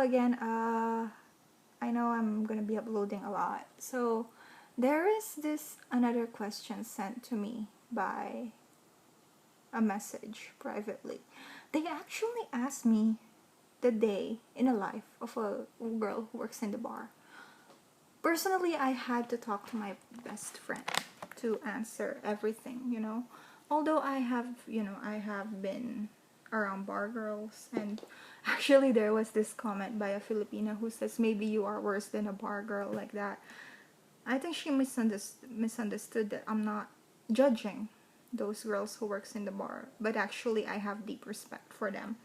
again, I know I'm gonna be uploading a lot. So there is this another question sent to me by a message privately. They actually asked me the day in the life of a girl who works in the bar. Personally, I had to talk to my best friend to answer everything, you know. Although I have been around bar girls, and actually there was this comment by a Filipina who says maybe you are worse than a bar girl, like that. I think she misunderstood that I'm not judging those girls who works in the bar, but actually I have deep respect for them.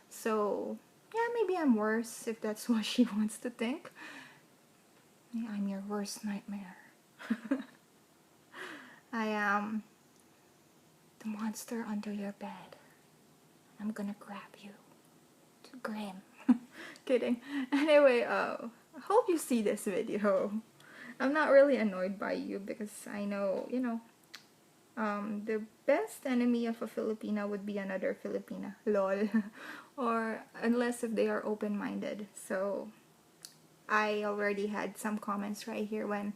So yeah, maybe I'm worse if that's what she wants to think. Yeah, I'm your worst nightmare. I am the monster under your bed. I'm gonna grab you to grim. Kidding. Anyway, I hope you see this video. I'm not really annoyed by you because I know, the best enemy of a Filipina would be another Filipina. Lol. Or unless if they are open-minded. So I already had some comments right here when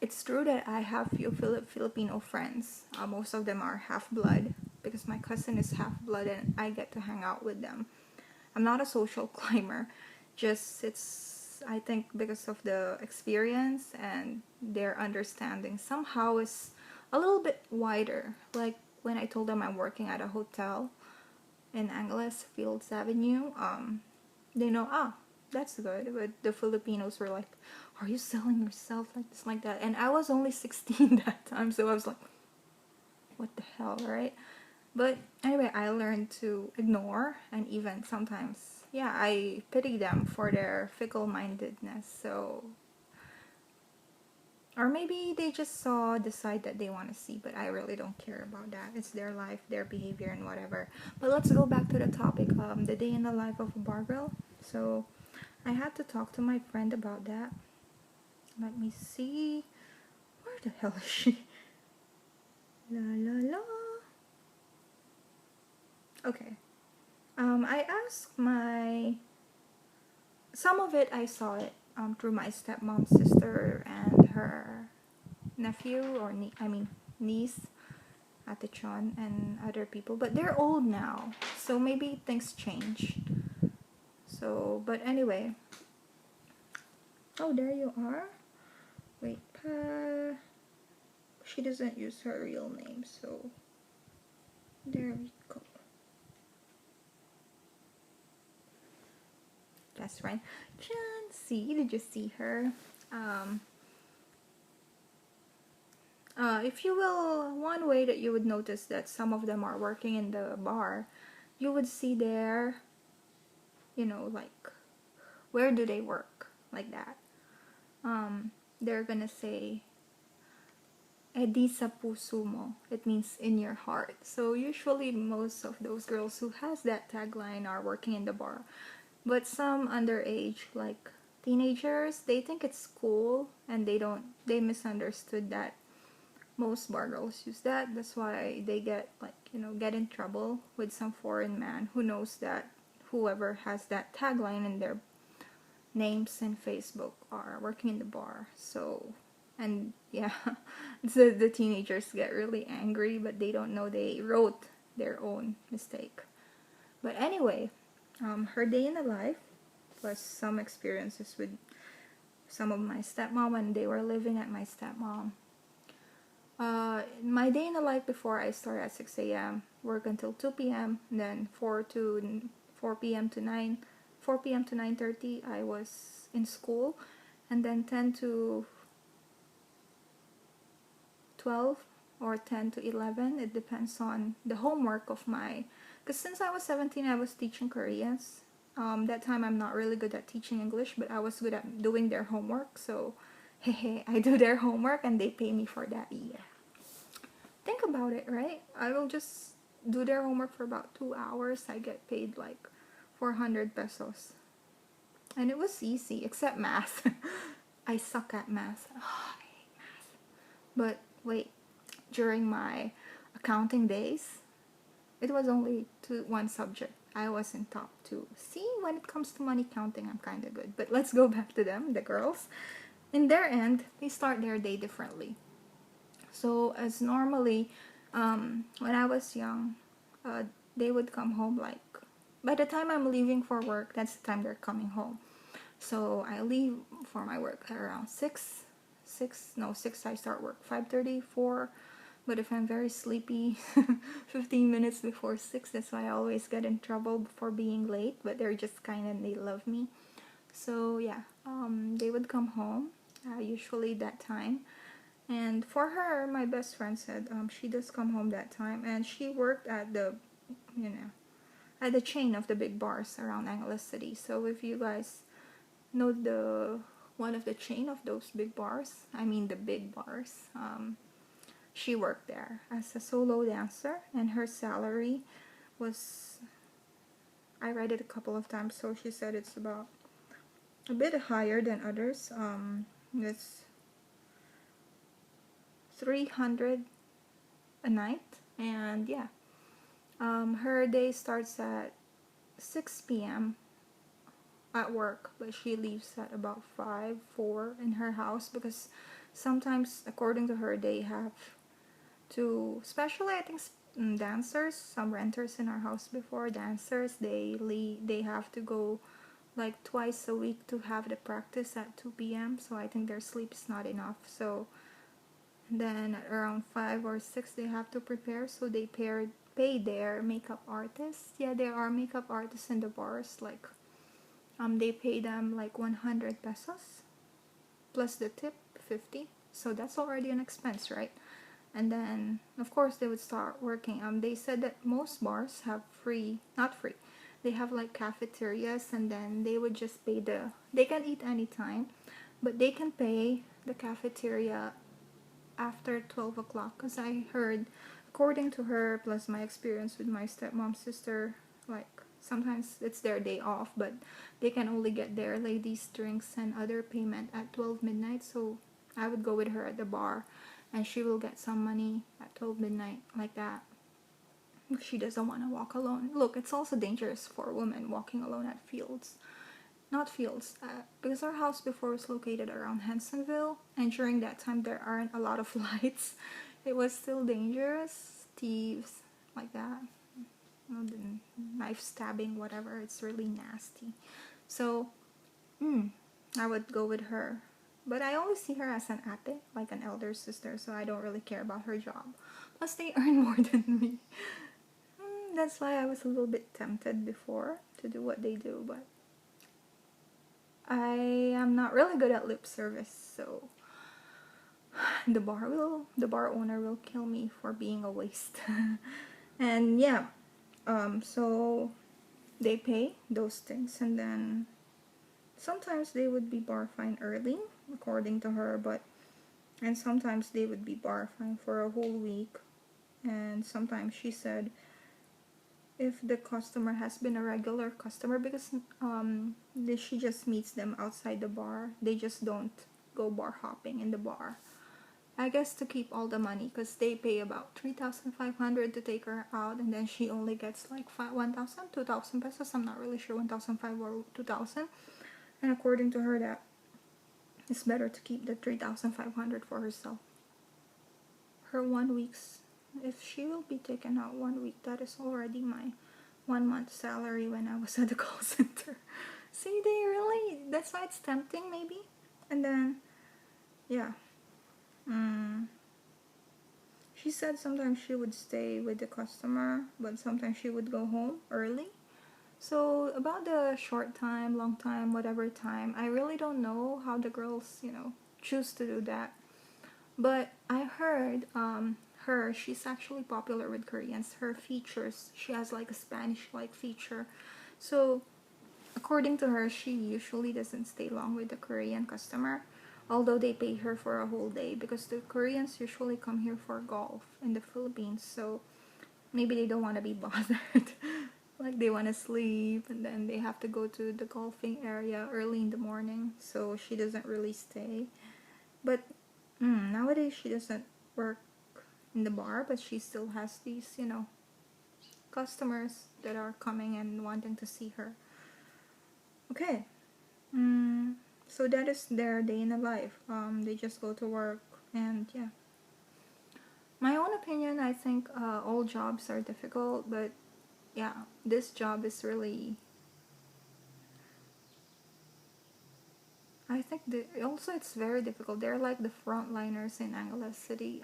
it's true that I have few Filipino friends. Most of them are half-blood because my cousin is half-blood and I get to hang out with them. I'm not a social climber. Just I think because of the experience and their understanding somehow is a little bit wider. Like when I told them I'm working at a hotel in Angeles Fields Avenue, they know, that's good. But the Filipinos were like, are you selling yourself like this, like that? And I was only 16 that time, so I was like, what the hell, right? But anyway, I learned to ignore, and even sometimes, yeah, I pity them for their fickle-mindedness. So, or maybe they just saw the side that they want to see, but I really don't care about that. It's their life, their behavior, and whatever. But let's go back to the topic, the day in the life of a bar girl. So I had to talk to my friend about that. Let me see. Where the hell is she? La la la. Okay. I asked some of it I saw it through my stepmom's sister and her nephew or niece, Ate Chon, and other people. But they're old now, so maybe things changed. So, but anyway. Oh, there you are. Wait, she doesn't use her real name, so there we go. Best friend. Jancy, did you see her? If you will, one way that you would notice that some of them are working in the bar, you would see their, like, where do they work? Like that. They're gonna say, "Edi sa puso mo." It means in your heart. So usually most of those girls who has that tagline are working in the bar. But some underage, like teenagers, they think it's cool and they misunderstood that most bar girls use that. That's why they get get in trouble with some foreign man who knows that whoever has that tagline in their names in Facebook are working in the bar. So, and yeah, so the teenagers get really angry, but they don't know they wrote their own mistake. But anyway, her day in the life was some experiences with some of my stepmom when they were living at my stepmom. My day in the life before, I start at 6 a.m., work until 2 p.m., then 4 p.m. to 9:30 I was in school, and then 10 to 12 or 10 to 11, it depends on the homework of because since I was 17 I was teaching Koreans. That time I'm not really good at teaching English, but I was good at doing their homework, so I do their homework and they pay me for that. Yeah, think about it, right? I will just do their homework for about 2 hours. I get paid like 400 pesos. And it was easy, except math. I suck at math. Oh, I hate math. But wait, during my accounting days, it was only one subject. I was in top 2. See, when it comes to money counting, I'm kind of good. But let's go back to them, the girls. In their end, they start their day differently. So as normally, when I was young, they would come home like, by the time I'm leaving for work, that's the time they're coming home. So I leave for my work at around 6 I start work 5:30, 4. But if I'm very sleepy, 15 minutes before 6, that's why I always get in trouble for being late. But they're just kind of, they love me. So yeah, they would come home, usually that time. And for her, my best friend said she does come home that time. And she worked at the, at the chain of the big bars around Angeles City. So if you guys know one of the chain of those big bars, I mean the big bars, she worked there as a solo dancer, and her salary was, I read it a couple of times, so she said it's about a bit higher than others. It's 300 a night, and yeah, her day starts at 6 p.m. at work, but she leaves at about 5, 4 in her house, because sometimes, according to her, they have to, especially I think dancers, some renters in our house before, dancers, they have to go like twice a week to have the practice at 2 p.m. So I think their sleep is not enough. So then at around 5 or 6 they have to prepare, so they pay their makeup artists. Yeah, there are makeup artists in the bars, like they pay them like 100 pesos plus the tip 50, so that's already an expense, right? And then of course they would start working. They said that most bars have not free, they have like cafeterias, and then they would just pay they can eat anytime, but they can pay the cafeteria after 12 o'clock, because I heard, according to her, plus my experience with my stepmom's sister, like sometimes it's their day off, but they can only get their ladies drinks and other payment at 12 midnight. So I would go with her at the bar, and she will get some money at 12 midnight, like that. She doesn't want to walk alone. Look, it's also dangerous for women walking alone at fields. Not fields, because our house before was located around Hansonville, and during that time there aren't a lot of lights. It was still dangerous. Thieves, like that. Knife stabbing, whatever. It's really nasty. So, I would go with her. But I always see her as an ate, like an elder sister, so I don't really care about her job. Plus, they earn more than me. That's why I was a little bit tempted before to do what they do, but I am not really good at lip service, so the bar owner will kill me for being a waste. And yeah, so they pay those things, and then sometimes they would be bar fine early, according to her, and sometimes they would be bar fine for a whole week. And sometimes she said if the customer has been a regular customer, because she just meets them outside the bar, they just don't go bar hopping in the bar, I guess to keep all the money, because they pay about 3,500 to take her out, and then she only gets like 1,000, 2,000 pesos, I'm not really sure, 1,500 or 2,000. And according to her, that it's better to keep the 3,500 for herself. Her 1 week's, if she will be taken out 1 week, that is already my 1 month salary when I was at the call center. See, that's why it's tempting, maybe. And then, yeah. She said sometimes she would stay with the customer, but sometimes she would go home early. So about the short time, long time, whatever time, I really don't know how the girls, choose to do that. But I heard she's actually popular with Koreans. Her features, she has like a Spanish-like feature. So according to her, she usually doesn't stay long with the Korean customer, although they pay her for a whole day, because the Koreans usually come here for golf in the Philippines, so maybe they don't want to be bothered. Like they want to sleep, and then they have to go to the golfing area early in the morning, so she doesn't really stay. But nowadays she doesn't work in the bar, but she still has these, customers that are coming and wanting to see her. Okay. So that is their day in the life. They just go to work, and yeah. My own opinion, I think all jobs are difficult, but yeah, this job is really, I think also it's very difficult. They're like the frontliners in Angeles City.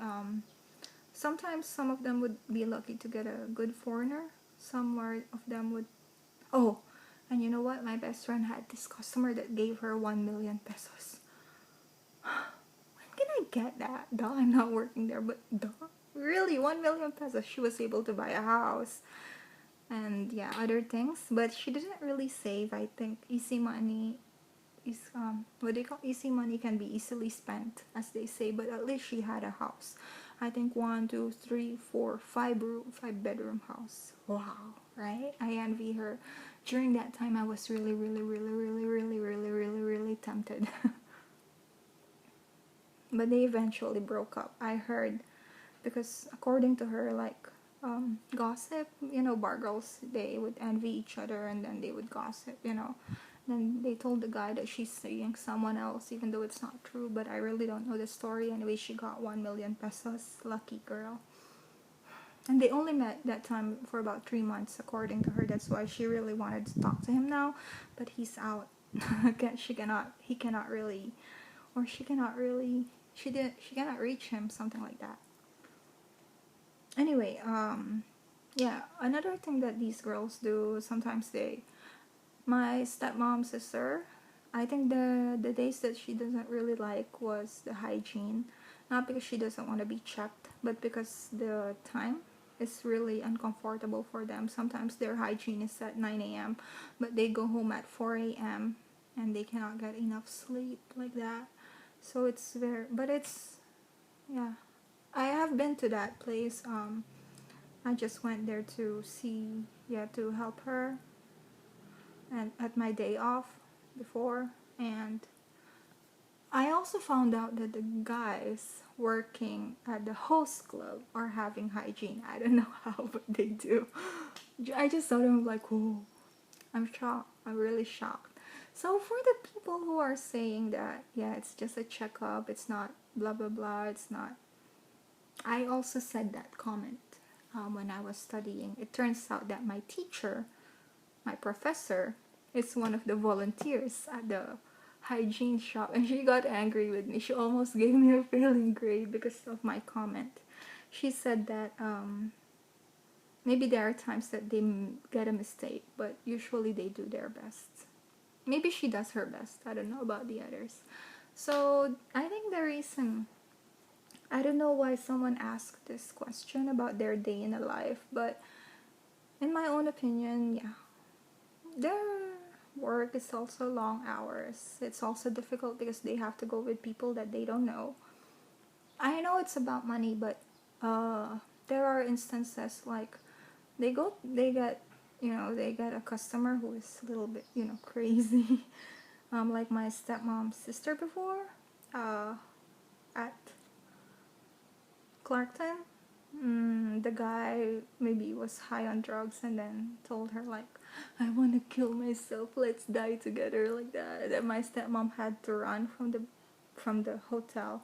Sometimes some of them would be lucky to get a good foreigner. Some of them would. Oh, and you know what? My best friend had this customer that gave her 1 million pesos. When can I get that? Duh, I'm not working there, but duh. Really, 1 million pesos. She was able to buy a house and yeah, other things. But she didn't really save. I think easy money is what they call easy money can be easily spent, as they say. But at least she had a house. I think 1, 2, 3, 4, 5 bedroom house. Wow, right? I envy her. During that time, I was really tempted. But they eventually broke up. I heard, because according to her, like gossip, bar girls, they would envy each other and then they would gossip, Then they told the guy that she's seeing someone else, even though it's not true, but I really don't know the story. Anyway, she got 1 million pesos. Lucky girl. And they only met that time for about 3 months, according to her. That's why she really wanted to talk to him now, but he's out. She cannot reach him, something like that. Anyway, yeah, another thing that these girls do, sometimes my stepmom's sister, I think the days that she doesn't really like was the hygiene. Not because she doesn't want to be checked, but because the time is really uncomfortable for them. Sometimes their hygiene is at 9 a.m., but they go home at 4 a.m. and they cannot get enough sleep like that. So it's yeah. I have been to that place. I just went there to to help her, and at my day off before, and I also found out that the guys working at the host club are having hygiene. I don't know how, but they do. I just saw them like, oh, I'm shocked. I'm really shocked. So for the people who are saying that, yeah, it's just a checkup, it's not blah blah blah, it's not. I also said that comment when I was studying. It turns out that my teacher, my professor, is one of the volunteers at the hygiene shop, and she got angry with me. She almost gave me a failing grade because of my comment. She said that maybe there are times that they get a mistake, but usually they do their best. Maybe she does her best. I don't know about the others. So I think the reason, I don't know why someone asked this question about their day in a life, but in my own opinion, yeah, their work is also long hours. It's also difficult because they have to go with people that they don't know. I know it's about money, but there are instances like they get a customer who is a little bit crazy. Like my stepmom's sister before, at Clarkton, the guy maybe was high on drugs and then told her like, I want to kill myself, let's die together, like that. And my stepmom had to run from the hotel,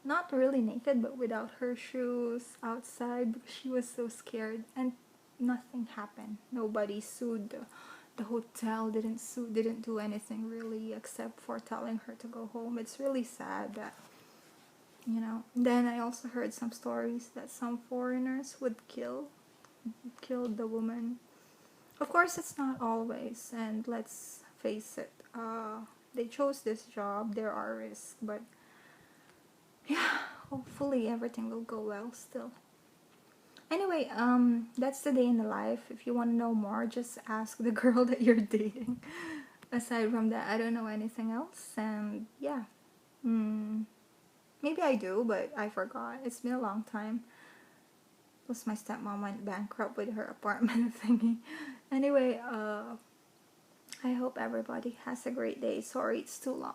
not really naked but without her shoes, outside, because she was so scared, and nothing happened. Nobody sued. The hotel didn't do anything really except for telling her to go home. It's really sad that then I also heard some stories that some foreigners would kill the woman. Of course, it's not always, and let's face it, they chose this job. There are risks, but yeah, hopefully everything will go well still. Anyway, that's the day in the life. If you want to know more, just ask the girl that you're dating. Aside from that, I don't know anything else, and yeah. Maybe I do, but I forgot. It's been a long time. Plus my stepmom went bankrupt with her apartment thingy. Anyway, I hope everybody has a great day. Sorry it's too long.